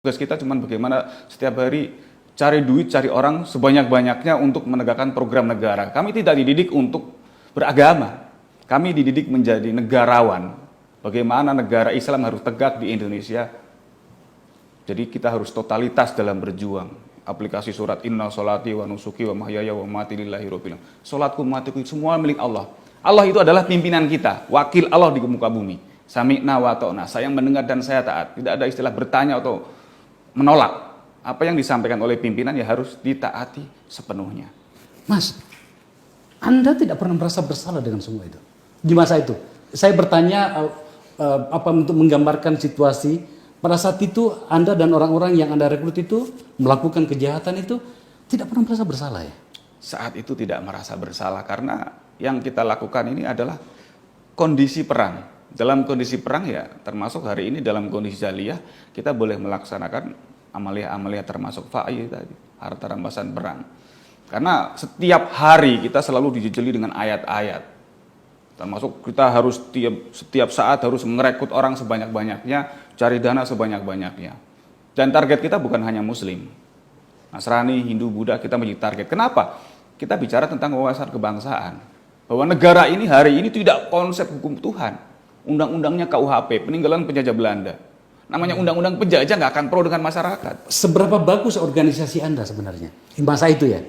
Tugas kita cuma bagaimana setiap hari cari duit, cari orang sebanyak-banyaknya untuk menegakkan program negara. Kami tidak dididik untuk beragama. Kami dididik menjadi negarawan. Bagaimana negara Islam harus tegak di Indonesia. Jadi kita harus totalitas dalam berjuang. Aplikasi surat inna sholati wa nusuki wa mahyaya wa mamati lillahi rabbil alamin. Salatku, matiku semua milik Allah. Allah itu adalah pimpinan kita, wakil Allah di muka bumi. Sami'na wa ta'na. Saya mendengar dan saya taat. Tidak ada istilah bertanya atau menolak. Apa yang disampaikan oleh pimpinan ya harus ditaati sepenuhnya. Mas, Anda tidak pernah merasa bersalah dengan semua itu? Di masa itu, saya bertanya apa untuk menggambarkan situasi pada saat itu Anda dan orang-orang yang Anda rekrut itu melakukan kejahatan itu tidak pernah merasa bersalah ya? Saat itu tidak merasa bersalah karena yang kita lakukan ini adalah kondisi perang. Dalam kondisi perang ya termasuk hari ini dalam kondisi jahiliyah kita boleh melaksanakan amalia-amalia termasuk fa'i tadi, harta rampasan perang. Karena setiap hari kita selalu dijejeli dengan ayat-ayat. Termasuk kita harus setiap saat harus merekrut orang sebanyak-banyaknya, cari dana sebanyak-banyaknya. Dan target kita bukan hanya muslim. Nasrani, Hindu, Buddha kita menjadi target. Kenapa? Kita bicara tentang wawasan kebangsaan. Bahwa negara ini hari ini tidak konsep hukum Tuhan. Undang-undangnya KUHP, peninggalan penjajah Belanda. Namanya undang-undang penjajah nggak akan pro dengan masyarakat. Seberapa bagus organisasi Anda sebenarnya di masa itu ya?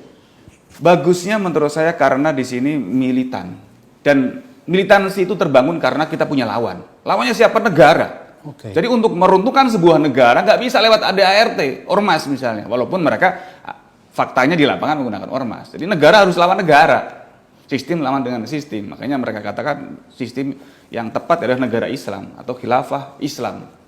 Bagusnya menurut saya karena di sini militan. Dan militansi itu terbangun karena kita punya lawan. Lawannya siapa? Negara. Okay. Jadi untuk meruntuhkan sebuah negara nggak bisa lewat ADART, ormas misalnya. Walaupun mereka faktanya di lapangan menggunakan ormas. Jadi negara harus lawan negara. Sistem lawan dengan sistem. Makanya mereka katakan sistem yang tepat adalah negara Islam atau khilafah Islam.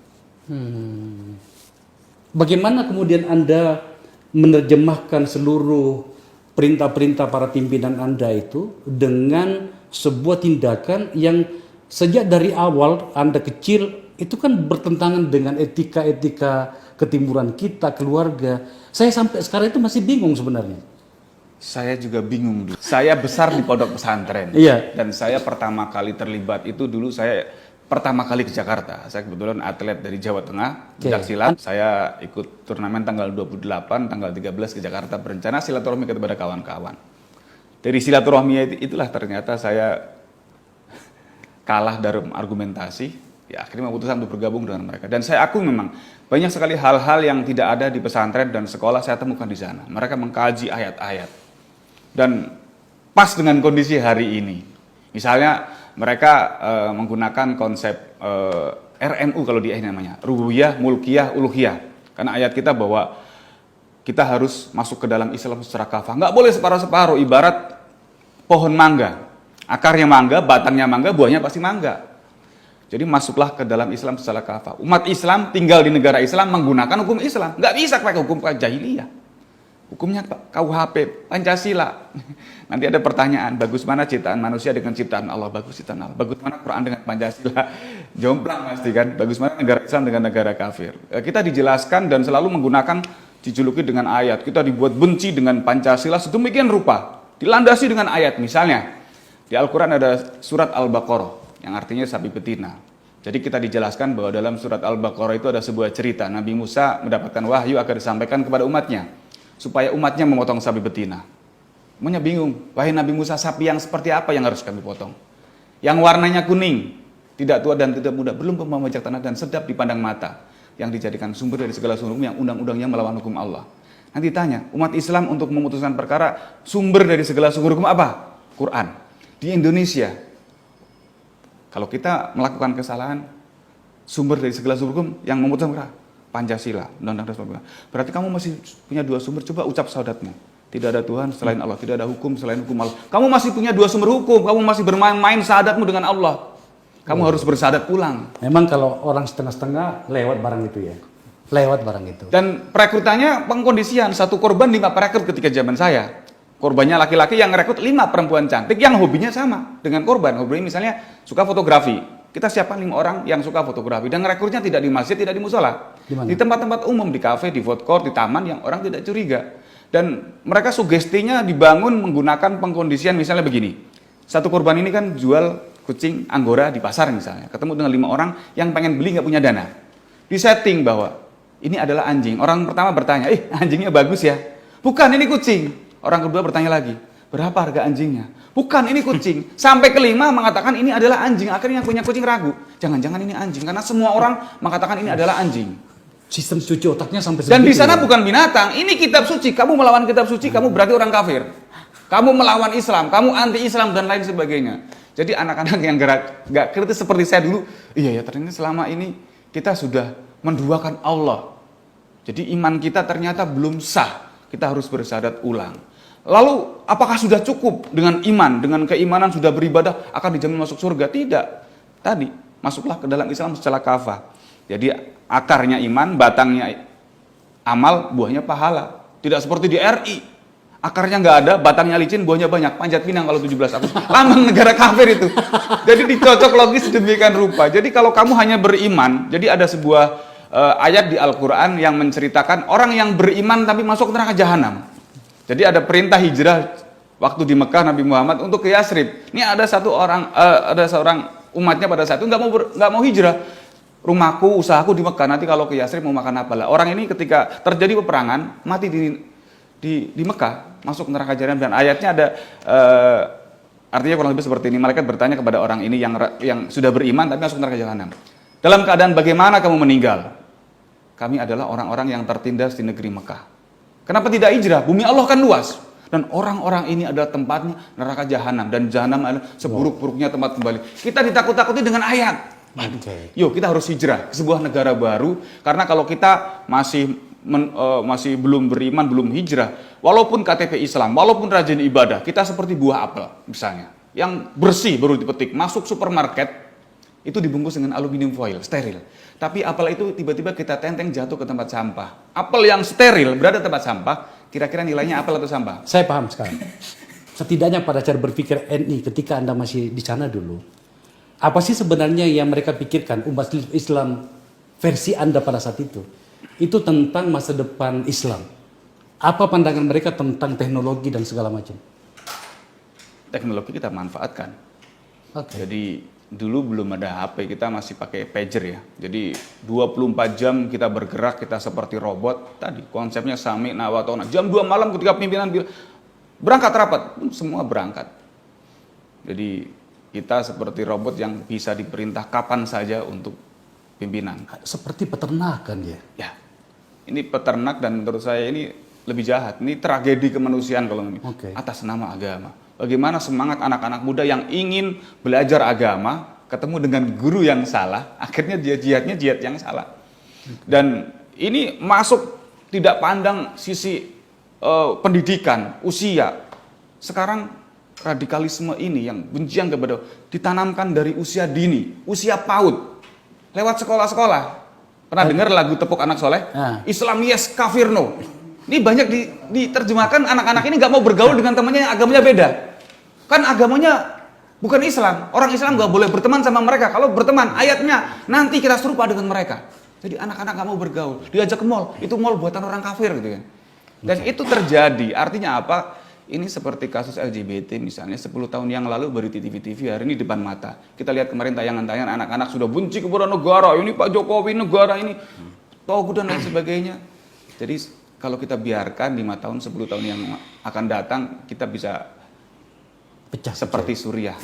Bagaimana kemudian Anda menerjemahkan seluruh perintah-perintah para pimpinan Anda itu dengan sebuah tindakan yang sejak dari awal Anda kecil itu kan bertentangan dengan etika-etika ketimuran kita, keluarga. Saya sampai sekarang itu masih bingung sebenarnya. Saya juga bingung dulu. Saya besar di pondok pesantren. Iya. Dan saya pertama kali terlibat itu dulu saya pertama kali ke Jakarta. Saya kebetulan atlet dari Jawa Tengah, pencaksilat. Saya ikut turnamen tanggal 28, tanggal 13 ke Jakarta berencana silaturahmi kepada kawan-kawan. Dari silaturahmi itulah ternyata saya kalah dalam argumentasi. Ya, akhirnya memutuskan untuk bergabung dengan mereka. Dan saya akui memang banyak sekali hal-hal yang tidak ada di pesantren dan sekolah saya temukan di sana. Mereka mengkaji ayat-ayat. Dan pas dengan kondisi hari ini. Misalnya mereka menggunakan konsep RMU kalau di ini namanya. Rububiyah, Mulkiyah, Uluhiyah. Karena ayat kita bahwa kita harus masuk ke dalam Islam secara kafah. Nggak boleh separuh-separuh, ibarat pohon mangga. Akarnya mangga, batangnya mangga, buahnya pasti mangga. Jadi masuklah ke dalam Islam secara kafah. Umat Islam tinggal di negara Islam menggunakan hukum Islam. Nggak bisa pakai hukum jahiliyah. Hukumnya KUHP, Pancasila. Nanti ada pertanyaan, bagus mana ciptaan manusia dengan ciptaan Allah? Bagus ciptaan Allah. Bagus mana Quran dengan Pancasila? Jomplang pasti kan. Bagus mana negara Islam dengan negara kafir? Kita dijelaskan dan selalu menggunakan, dijuluki dengan ayat. Kita dibuat benci dengan Pancasila sedemikian rupa. Dilandasi dengan ayat. Misalnya, di Al-Quran ada surat Al-Baqarah, yang artinya sapi betina. Jadi kita dijelaskan bahwa dalam surat Al-Baqarah itu ada sebuah cerita. Nabi Musa mendapatkan wahyu agar disampaikan kepada umatnya. Supaya umatnya memotong sapi betina. Umatnya bingung, wahai Nabi Musa, sapi yang seperti apa yang harus kami potong? Yang warnanya kuning, tidak tua dan tidak muda, belum membawa majak tanah dan sedap dipandang mata. Yang dijadikan sumber dari segala sumber yang undang-undangnya melawan hukum Allah. Nanti tanya, umat Islam untuk memutuskan perkara, sumber dari segala sumber hukum apa? Quran. Di Indonesia, kalau kita melakukan kesalahan, sumber dari segala sumber hukum yang memutuskan perkara, Pancasila, Undang-Undang Dasar 45. Berarti kamu masih punya dua sumber, coba ucap syahadatmu. Tidak ada Tuhan selain Allah, tidak ada hukum selain hukum Allah. Kamu masih punya dua sumber hukum, kamu masih bermain-main syahadatmu dengan Allah. Kamu harus bersyahadat pulang. Memang kalau orang setengah-setengah lewat barang itu ya. Lewat barang itu. Dan perekrutannya pengkondisian, satu korban 5 perekrut ketika zaman saya. Korbannya laki-laki yang rekrut 5 perempuan cantik yang hobinya sama dengan korban. Hobinya misalnya suka fotografi. Kita siapkan 5 orang yang suka fotografi dan rekrutnya tidak di masjid, tidak di musola. Di tempat-tempat umum, di kafe, di food court, di taman yang orang tidak curiga. Dan mereka sugestinya dibangun menggunakan pengkondisian misalnya begini. Satu korban ini kan jual kucing Anggora di pasar misalnya. Ketemu dengan 5 orang yang pengen beli nggak punya dana. Disetting bahwa ini adalah anjing. Orang pertama bertanya, anjingnya bagus ya? Bukan, ini kucing. Orang kedua bertanya lagi, berapa harga anjingnya? Bukan, ini kucing. Sampai kelima mengatakan ini adalah anjing. Akhirnya yang punya kucing ragu, jangan-jangan ini anjing. Karena semua orang mengatakan ini adalah anjing. Sistem cuci otaknya sampai Dan di sebegitu sana ya? bukan binatang, ini kitab suci. Kamu melawan kitab suci, kamu berarti orang kafir. Kamu melawan Islam, kamu anti-Islam dan lain sebagainya. Jadi anak-anak yang gak kritis seperti saya dulu, iya ya ternyata selama ini kita sudah menduakan Allah. Jadi iman kita ternyata belum sah, kita harus bersyahadat ulang. Lalu apakah sudah cukup dengan iman, dengan keimanan sudah beribadah akan dijamin masuk surga? Tidak. Tadi masuklah ke dalam Islam secara kafah. Jadi akarnya iman, batangnya amal, buahnya pahala. Tidak seperti di RI. Akarnya nggak ada, batangnya licin, buahnya banyak. Panjat Pinang kalau 17 Agustus. Lambang negara kafir itu. Jadi dicocok logis sedemikian rupa. Jadi kalau kamu hanya beriman, jadi ada sebuah ayat di Al-Quran yang menceritakan orang yang beriman tapi masuk neraka jahanam. Jadi ada perintah hijrah waktu di Mekah Nabi Muhammad untuk ke Yasrib. Ini ada seorang umatnya pada saat itu nggak mau hijrah. Rumahku, usahaku di Mekah, nanti kalau ke Yasrib mau makan apa lah. Orang ini ketika terjadi peperangan mati di Mekah, masuk neraka jahanam. Dan ayatnya ada artinya kurang lebih seperti ini. Malaikat bertanya kepada orang ini yang sudah beriman tapi masuk neraka jahanam. Dalam keadaan bagaimana kamu meninggal? Kami adalah orang-orang yang tertindas di negeri Mekah. Kenapa tidak hijrah? Bumi Allah kan luas. Dan orang-orang ini adalah tempatnya neraka jahanam. Dan jahanam adalah seburuk-buruknya tempat kembali. Kita ditakut-takuti dengan ayat. Yuk kita harus hijrah ke sebuah negara baru. Karena kalau kita masih belum beriman, belum hijrah, walaupun KTP Islam, walaupun rajin ibadah, kita seperti buah apel misalnya. Yang bersih baru dipetik, masuk supermarket, itu dibungkus dengan aluminium foil, steril. Tapi apel itu tiba-tiba kita tenteng jatuh ke tempat sampah. Apel yang steril berada di tempat sampah, kira-kira nilainya apel atau sampah? Saya paham sekarang. Setidaknya pada cara berpikir NI ketika Anda masih di sana dulu, apa sih sebenarnya yang mereka pikirkan umat Islam versi Anda pada saat itu? Itu tentang masa depan Islam. Apa pandangan mereka tentang teknologi dan segala macam? Teknologi kita manfaatkan. Okay. Jadi dulu belum ada HP, kita masih pakai pager ya. Jadi 24 jam kita bergerak, kita seperti robot. Tadi konsepnya sami nawatona. Jam 2 malam ketika pimpinan bilang berangkat rapat, semua berangkat. Jadi kita seperti robot yang bisa diperintah kapan saja untuk pimpinan. Seperti peternakan ya? Ya, ini peternak dan menurut saya ini lebih jahat. Ini tragedi kemanusiaan kalau ini. Atas nama agama. Bagaimana semangat anak-anak muda yang ingin belajar agama, ketemu dengan guru yang salah, akhirnya dia jihadnya jihad yang salah. Dan ini masuk tidak pandang sisi pendidikan, usia. Sekarang radikalisme ini yang bencian kepada ditanamkan dari usia dini, usia PAUD, lewat sekolah-sekolah. Pernah dengar lagu Tepuk Anak Soleh? Islam yes, kafir no. Ini banyak diterjemahkan, anak-anak ini nggak mau bergaul dengan temannya yang agamanya beda. Kan agamanya bukan Islam. Orang Islam nggak boleh berteman sama mereka. Kalau berteman, ayatnya nanti kita serupa dengan mereka. Jadi anak-anak nggak mau bergaul. Diajak ke mall, itu mall buatan orang kafir gitu kan. Dan itu terjadi. Artinya apa? Ini seperti kasus LGBT misalnya 10 tahun yang lalu baru di TV-TV, hari ini depan mata. Kita lihat kemarin tayangan-tayangan anak-anak sudah benci kepada negara, ini Pak Jokowi negara ini, togut dan lain sebagainya. Jadi kalau kita biarkan 5 tahun, 10 tahun yang akan datang, kita bisa pecah seperti Suriah.